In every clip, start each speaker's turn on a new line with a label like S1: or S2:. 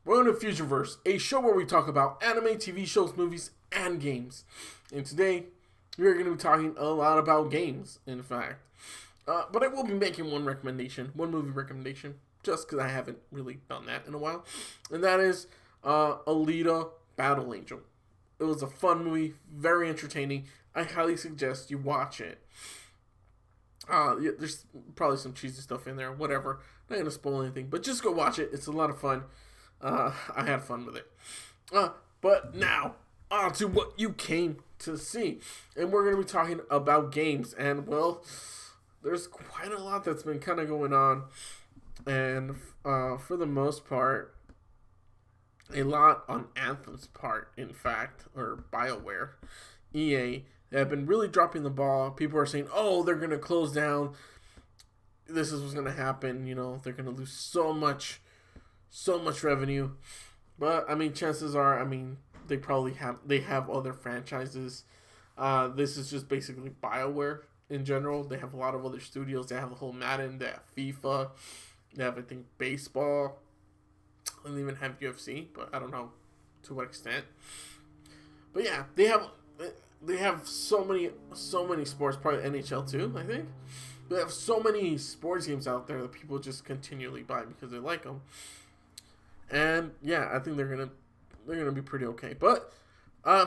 S1: Welcome to Fusionverse, a show where we talk about anime, TV shows, movies, and games. And today, we're going to be talking a lot about games, in fact. But I will be making one movie recommendation, just because I haven't really done that in a while. And that is Alita Battle Angel. It was a fun movie, very entertaining. I highly suggest you watch it. There's probably some cheesy stuff in there, whatever. Not going to spoil anything, but just go watch it. It's a lot of fun. I had fun with it. But now, on to what you came to see. And we're going to be talking about games. And, well, there's quite a lot that's been kind of going on. And for the most part, a lot on Anthem's part, in fact, or BIOWARE, EA, they have been really dropping the ball. People are saying, oh, they're going to close down. This is what's going to happen. You know, they're going to lose so much revenue. But, I mean, chances are, they probably have other franchises. This is just basically BioWare in general. They have a lot of other studios. They have the whole Madden. They have FIFA. They have, I think, baseball. They even have UFC, but I don't know to what extent. But yeah, they have so many sports, probably NHL too, I think. They have so many sports games out there that people just continually buy because they like them. And yeah, I think they're gonna be pretty okay. But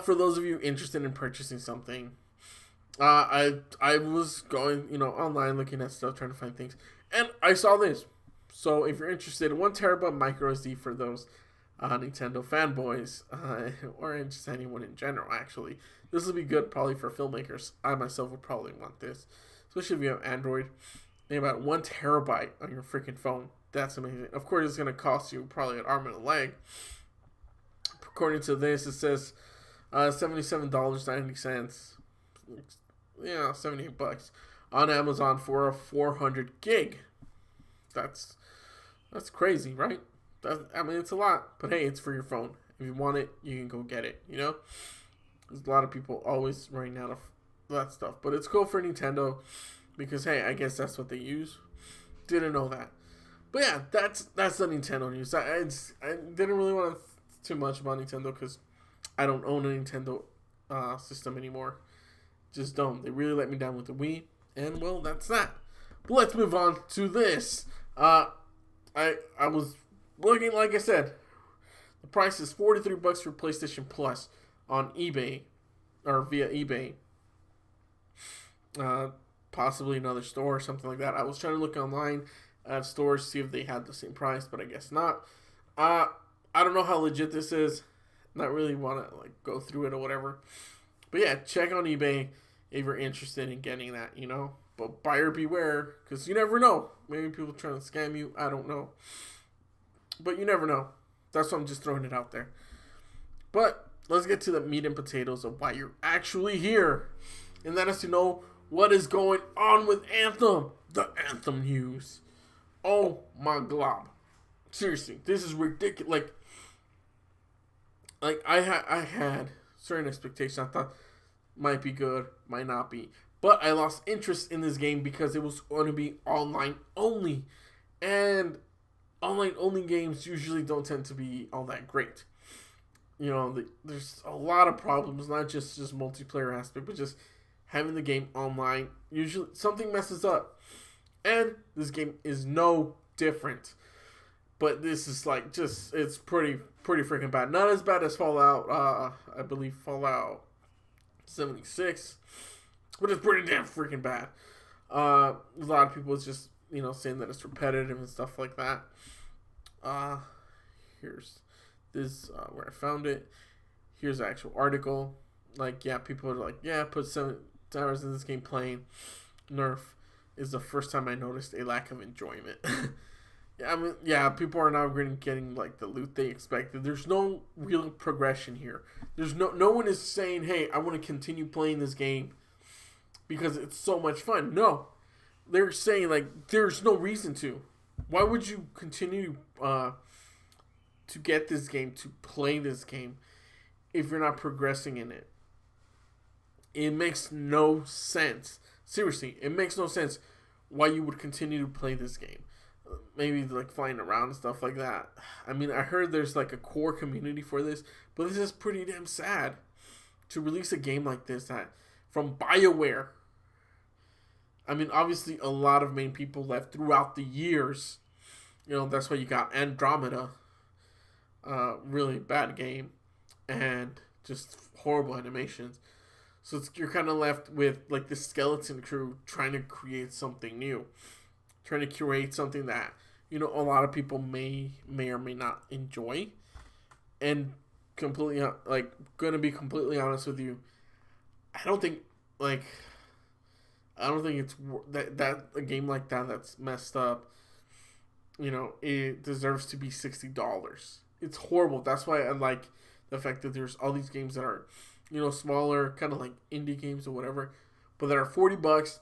S1: for those of you interested in purchasing something, I was going online looking at stuff, trying to find things, and I saw this. So if you're interested, 1 terabyte micro SD for those Nintendo fanboys, or just anyone in general, actually. This will be good probably for filmmakers. I myself would probably want this, especially if you have Android. And about 1 terabyte on your freaking phone. That's amazing. Of course, it's going to cost you probably an arm and a leg. According to this, it says $77.90. Yeah, $78 on Amazon for a 400 gig. That's crazy, right? It's a lot, but hey, it's for your phone. If you want it, you can go get it. There's a lot of people always running out of that stuff, but it's cool for Nintendo because hey, I guess that's what they use. Didn't know that, but yeah, that's the Nintendo news. I didn't really want to too much about Nintendo because I don't own a Nintendo system anymore. Just don't. They really let me down with the Wii, and well, that's that. But let's move on to this. I was looking, like I said, the price is $43 for PlayStation Plus on eBay, or via eBay. Possibly another store or something like that. I was trying to look online at stores to see if they had the same price, but I guess not. I don't know how legit this is. Not really want to go through it or whatever. But yeah, check on eBay if you're interested in getting that, But buyer beware, because you never know. Maybe people are trying to scam you. I don't know. But you never know. That's why I'm just throwing it out there. But let's get to the meat and potatoes of why you're actually here. And that is to know what is going on with Anthem. The Anthem news. Oh my glob. Seriously, this is ridiculous. I had certain expectations. I thought might be good, might not be. But I lost interest in this game because it was going to be online only. And online only games usually don't tend to be all that great. There's a lot of problems, not just multiplayer aspect, but just having the game online. Usually something messes up. And this game is no different. But this is it's pretty freaking bad. Not as bad as Fallout, I believe Fallout 76. But it's pretty damn freaking bad. A lot of people is just, saying that it's repetitive and stuff like that. Here's this, where I found it. Here's the actual article. People are put 7 hours in this game playing. Nerf is the first time I noticed a lack of enjoyment. People are not really getting, the loot they expected. There's no real progression here. There's no one is saying, hey, I want to continue playing this game because it's so much fun. No. They're saying, there's no reason to. Why would you continue to get this game, to play this game, if you're not progressing in it? It makes no sense. Seriously, it makes no sense why you would continue to play this game. maybe like flying around and stuff like that. I mean, I heard there's like a core community for this, but this is pretty damn sad to release a game like this that from BioWare. I mean, obviously, a lot of main people left throughout the years. You know, that's why you got Andromeda, really bad game, and just horrible animations. So you're kind of left with like the skeleton crew trying to create something new, trying to curate something that a lot of people may or may not enjoy, and completely like gonna be completely honest with you, I don't think it's that a game like that's messed up. It deserves to be $60. It's horrible. That's why I like the fact that there's all these games that are, smaller, kind of like indie games or whatever, but that are $40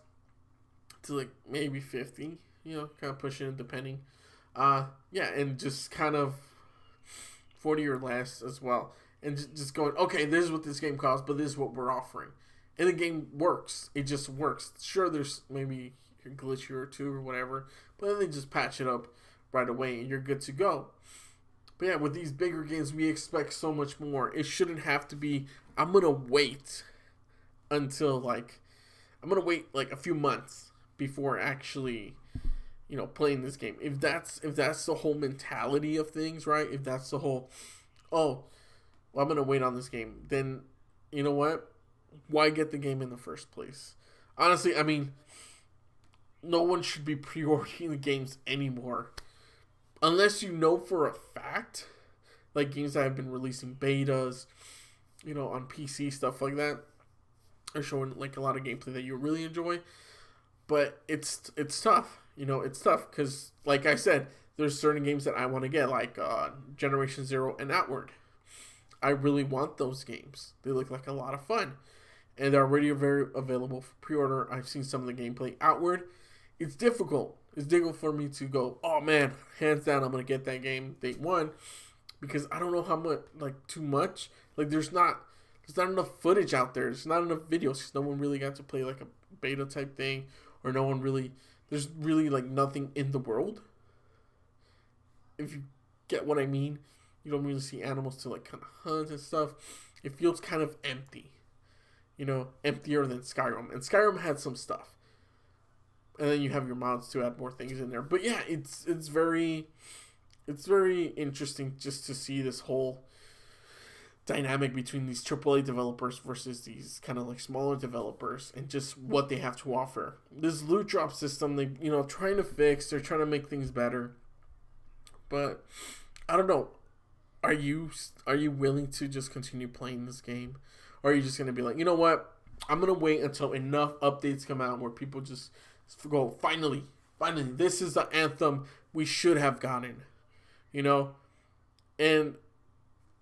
S1: to like maybe 50. Kind of pushing it depending. Yeah, and just kind of 40 or less as well, and just going, okay, this is what this game costs, but this is what we're offering. And the game works. It just works. Sure, there's maybe a glitch here or two or whatever, but then they just patch it up right away and you're good to go. But yeah, with these bigger games, we expect so much more. It shouldn't have to be, I'm going to wait until like a few months before actually, playing this game. If that's the whole mentality of things, right? If that's the whole, I'm going to wait on this game, then you know what? Why get the game in the first place? Honestly, I mean, no one should be pre-ordering the games anymore. Unless you know for a fact, like games that have been releasing betas, on PC, stuff like that, are showing like a lot of gameplay that you really enjoy. But it's tough. It's tough because, like I said, there's certain games that I want to get, like Generation Zero and Outward. I really want those games. They look like a lot of fun. And they're already very available for pre-order. I've seen some of the gameplay. Outward, it's difficult. It's difficult for me to go, oh man, hands down, I'm going to get that game day one. Because I don't know how much, too much. There's not enough footage out there. There's not enough videos. Because no one really got to play like a beta type thing. Or no one really, there's really nothing in the world. If you get what I mean. You don't really see animals to kind of hunt and stuff. It feels kind of empty. Emptier than Skyrim. And Skyrim had some stuff. And then you have your mods to add more things in there. But yeah, it's very interesting just to see this whole dynamic between these AAA developers versus these kind of smaller developers and just what they have to offer. This loot drop system, they trying to fix. They're trying to make things better. But I don't know. Are you willing to just continue playing this game? Or are you just going to be like, you know what? I'm going to wait until enough updates come out where people just go, finally, this is the anthem we should have gotten. And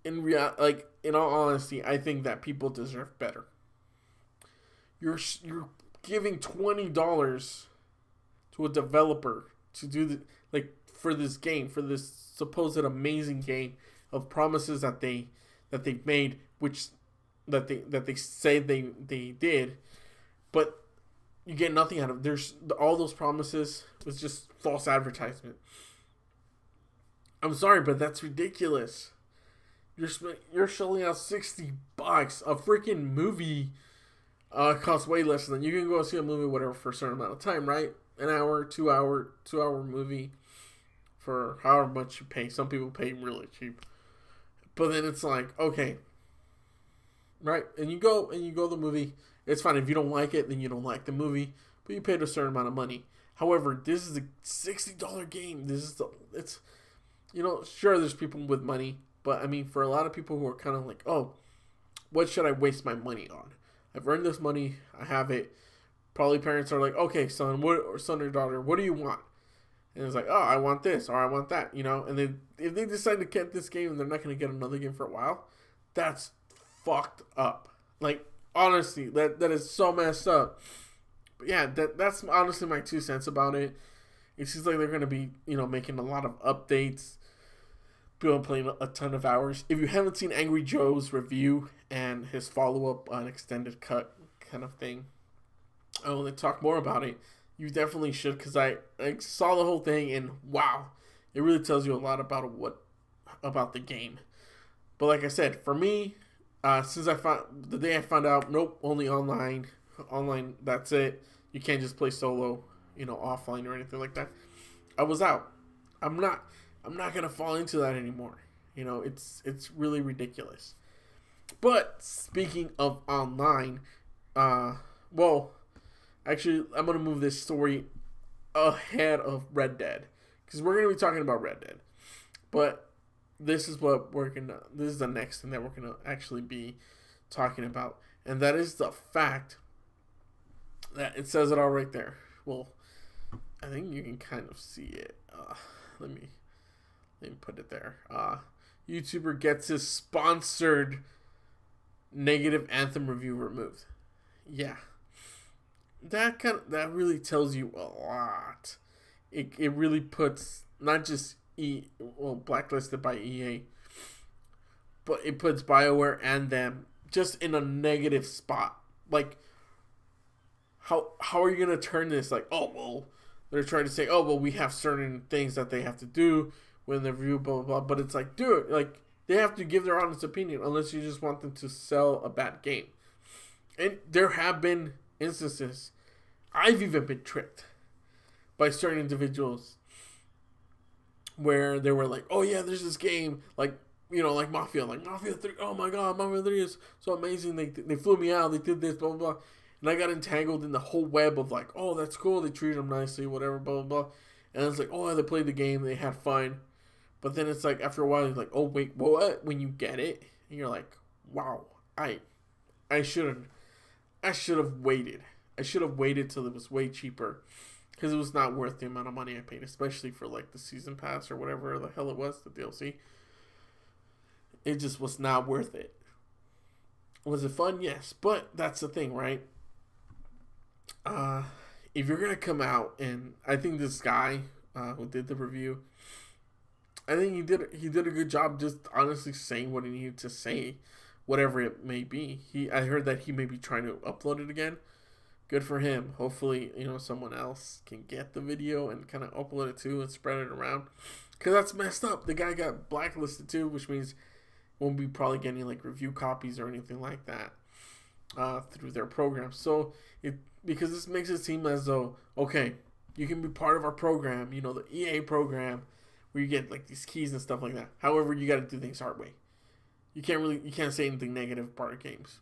S1: in all honesty, I think that people deserve better. You're giving $20 to a developer to do for this game, for this supposed amazing game of promises that they've made, which that they say they did, but you get nothing out of it. There's all those promises was just false advertisement. I'm sorry, but that's ridiculous. You're shelling out $60. A freaking movie costs way less than you can go see a movie whatever for a certain amount of time, right? An hour, 2 hour movie for however much you pay. Some people pay really cheap. But then it's like, okay, right? And you go to the movie. It's fine. If you don't like it, then you don't like the movie. But you paid a certain amount of money. However, this is a $60 game. Sure, there's people with money. But, I mean, for a lot of people who are kind of like, oh, what should I waste my money on? I've earned this money. I have it. Probably parents are like, okay, son or daughter, what do you want? And it's like, oh, I want this or I want that, And then if they decide to get this game and they're not going to get another game for a while, that's fucked up. Honestly, that is so messed up. But yeah, that's honestly my 2 cents about it. It seems like they're going to be, making a lot of updates. People playing a ton of hours. If you haven't seen Angry Joe's review and his follow-up on extended cut kind of thing, I want to talk more about it. you definitely should, because I saw the whole thing and wow, it really tells you a lot about the game. But like I said, for me, since I found the day I found out, nope, only online. That's it. You can't just play solo, offline or anything like that. I was out. I'm not. I'm not gonna fall into that anymore. It's really ridiculous. But speaking of online, well, actually, I'm gonna move this story ahead of Red Dead because we're gonna be talking about Red Dead. But this is what we're gonna. This is the next thing that we're gonna actually be talking about, and that is the fact that it says it all right there. Well, I think you can kind of see it. Let me put it there. YouTuber gets his sponsored negative Anthem review removed. Yeah, that really tells you a lot. It really puts not just blacklisted by EA, but it puts BioWare and them just in a negative spot. Like, how are you gonna turn this? Like, oh well, they're trying to say, oh well, we have certain things that they have to do when they review, blah blah blah. But it's like, dude, like they have to give their honest opinion unless you just want them to sell a bad game. And there have been instances, I've even been tricked by certain individuals where they were like, oh yeah, there's this game, like, like Mafia 3, oh my god, Mafia 3 is so amazing, they flew me out, they did this, blah, blah, blah, and I got entangled in the whole web of like, oh, that's cool, they treated them nicely, whatever, blah, blah, blah, and it's like, oh, they played the game, they had fun, but then it's like, after a while, you're like, oh, wait, what, when you get it, and you're like, wow, I should have waited, till it was way cheaper, because it was not worth the amount of money I paid, especially for like the season pass or whatever the hell it was, the DLC. It just was not worth it. Was it fun? Yes, but that's the thing, right? If you're gonna come out, and I think this guy who did the review, I think he did a good job just honestly saying what he needed to say, whatever it may be. I heard that he may be trying to upload it again. Good for him. Hopefully, someone else can get the video and kind of upload it too and spread it around. Because that's messed up. The guy got blacklisted too, which means won't be probably getting like review copies or anything like that through their program. So, because this makes it seem as though, okay, you can be part of our program, the EA program, where you get like these keys and stuff like that. However, you got to do things hard way. You can't say anything negative about games.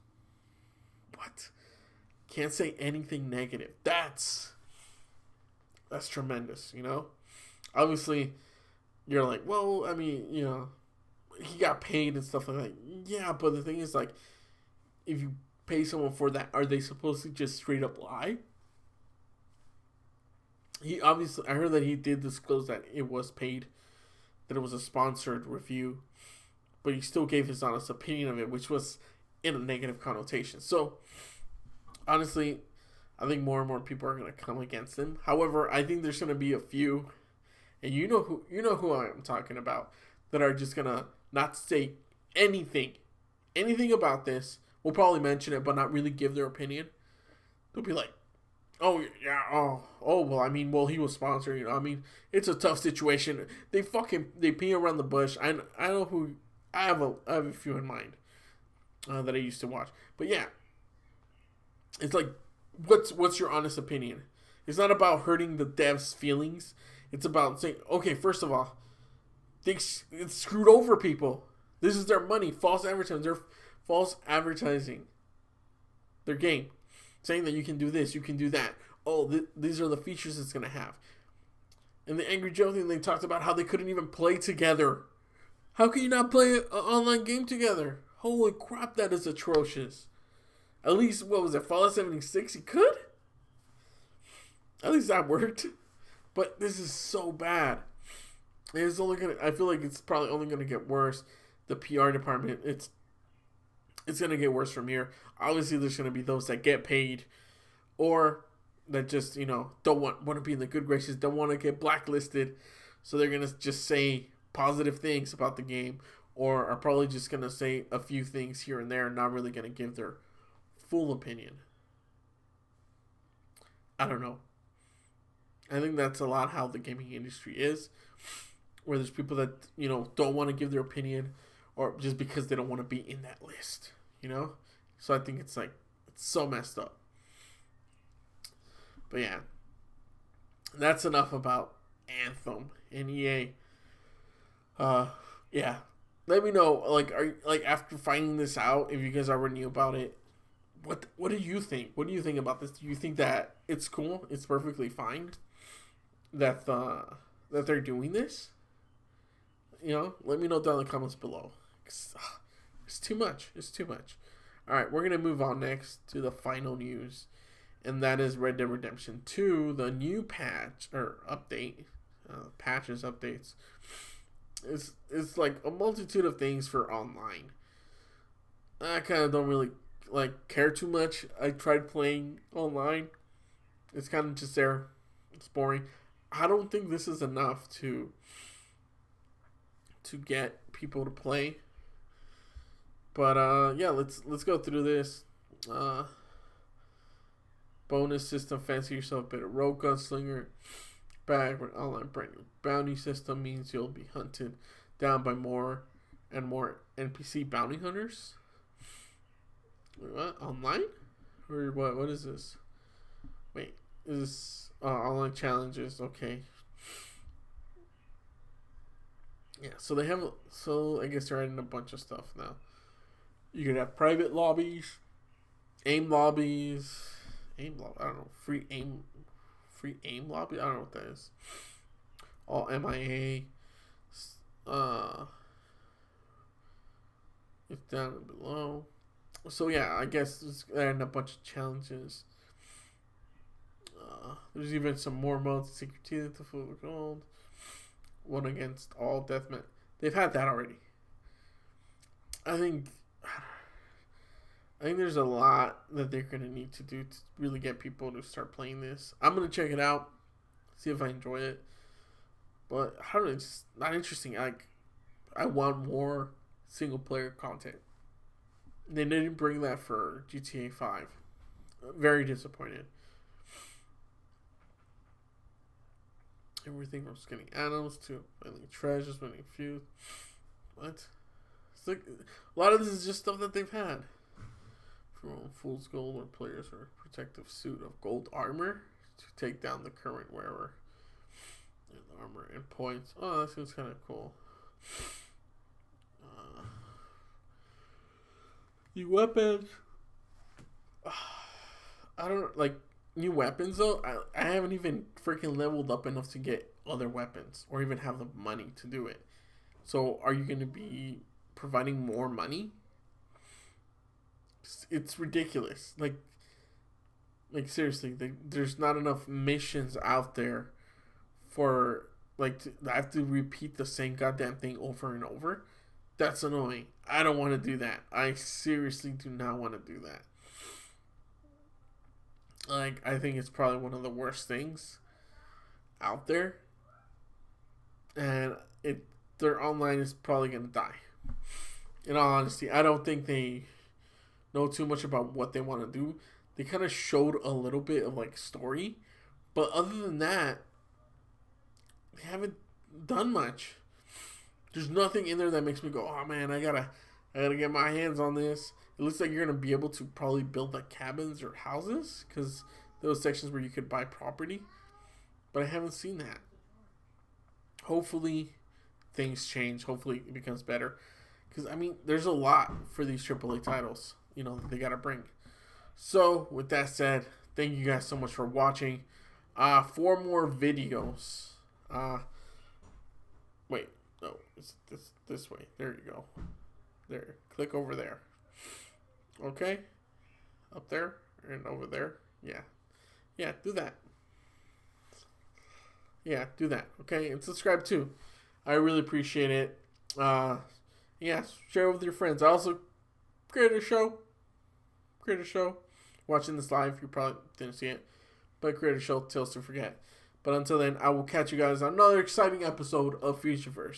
S1: What? Can't say anything negative. That's tremendous, Obviously, you're like, well, I mean, he got paid and stuff like that. Yeah, but the thing is, like, if you pay someone for that, are they supposed to just straight up lie? I heard that he did disclose that it was paid, that it was a sponsored review, but he still gave his honest opinion of it, which was in a negative connotation. So, honestly, I think more and more people are going to come against him. However, I think there's going to be a few, and you know who I'm talking about, that are just going to not say anything about this. We'll probably mention it, but not really give their opinion. They'll be like, oh, yeah, well, I mean, well, he was sponsored, I mean, it's a tough situation. They pee around the bush. I know who, I have a few in mind that I used to watch. But yeah, it's like, what's your honest opinion? It's not about hurting the devs' feelings. It's about saying, okay, first of all, it's screwed over people. This is their money. False advertising. They're false advertising their game, saying that you can do this, you can do that. Oh, these are the features it's going to have. And the Angry Joe thing, they talked about how they couldn't even play together. How can you not play an online game together? Holy crap, that is atrocious. At least, what was it, Fallout 76? He could? At least that worked. But this is so bad. It's only gonna. I feel like it's probably only gonna get worse. The PR department, it's gonna get worse from here. Obviously, there's gonna be those that get paid, or that just don't want to be in the good graces, don't want to get blacklisted, so they're gonna just say positive things about the game, or are probably just gonna say a few things here and there, and not really gonna give their full opinion. I don't know. I think that's a lot how the gaming industry is, where there's people that, you know, don't want to give their opinion, or just because they don't want to be in that list, you know? So I think it's like, it's so messed up. But yeah, that's enough about Anthem and EA. Yeah. Let me know, like, are like after finding this out, if you guys already knew about it, what do you think? What do you think about this? Do you think that it's cool? It's perfectly fine that that they're doing this? You know, let me know down in the comments below. It's too much. It's too much. All right, we're gonna move on next to the final news, and that is Red Dead Redemption 2, the new patch or update, patches updates. It's like a multitude of things for online. I kind of don't really like care too much. I tried playing online. It's kind of just there. It's boring. I don't think this is enough to get people to play. But yeah, let's go through this. Bonus system, fancy yourself a bit of rogue gunslinger. Bag with online brand new bounty system means you'll be hunted down by more and more NPC bounty hunters. Wait, what? Online? Or what? What is this? Wait, is this online challenges? Okay. Yeah, so they have. So I guess they're adding a bunch of stuff now. You could have private lobbies, aim lobbies, I don't know, free aim lobby. I don't know what that is. All MIA. It's down below. So yeah, I guess it's adding a bunch of challenges. There's even some more modes. Secret Teeth to full gold. One against all deathmatch. They've had that already. I think there's a lot that they're gonna need to do to really get people to start playing this. I'm gonna check it out, see if I enjoy it. But I don't know, it's not interesting. I want more single player content. They didn't bring that for GTA 5. Very disappointed. Everything from skinning animals to finding treasures, winning feuds. What? It's like a lot of this is just stuff that they've had. From Fool's Gold, where players wear a protective suit of gold armor to take down the current wearer. And armor and points. Oh, that seems kind of cool. New weapons. I don't like new weapons though. I haven't even freaking leveled up enough to get other weapons or even have the money to do it. So are you going to be providing more money? It's ridiculous. Like seriously, there's not enough missions out there for I have to repeat the same goddamn thing over and over. That's annoying. I don't want to do that. I seriously do not want to do that. Like, I think it's probably one of the worst things out there. And their online is probably going to die. In all honesty, I don't think they know too much about what they want to do. They kind of showed a little bit of like story, but other than that, they haven't done much. There's nothing in there that makes me go, oh man, I gotta get my hands on this. It looks like you're gonna be able to probably build like cabins or houses, because those sections where you could buy property, but I haven't seen that. Hopefully things change. Hopefully it becomes better, because I mean there's a lot for these AAA titles, you know, that they gotta bring. So with that said, thank you guys so much for watching. 4 more videos. Wait, no, it's this way. There you go. There, click over there. Okay, up there and over there. Yeah, do that. Yeah, do that. Okay, and subscribe too. I really appreciate it. Yeah, share it with your friends. I also created a show. Watching this live, you probably didn't see it, but created a show, Tales to Forget. But until then, I will catch you guys on another exciting episode of Fusionverse.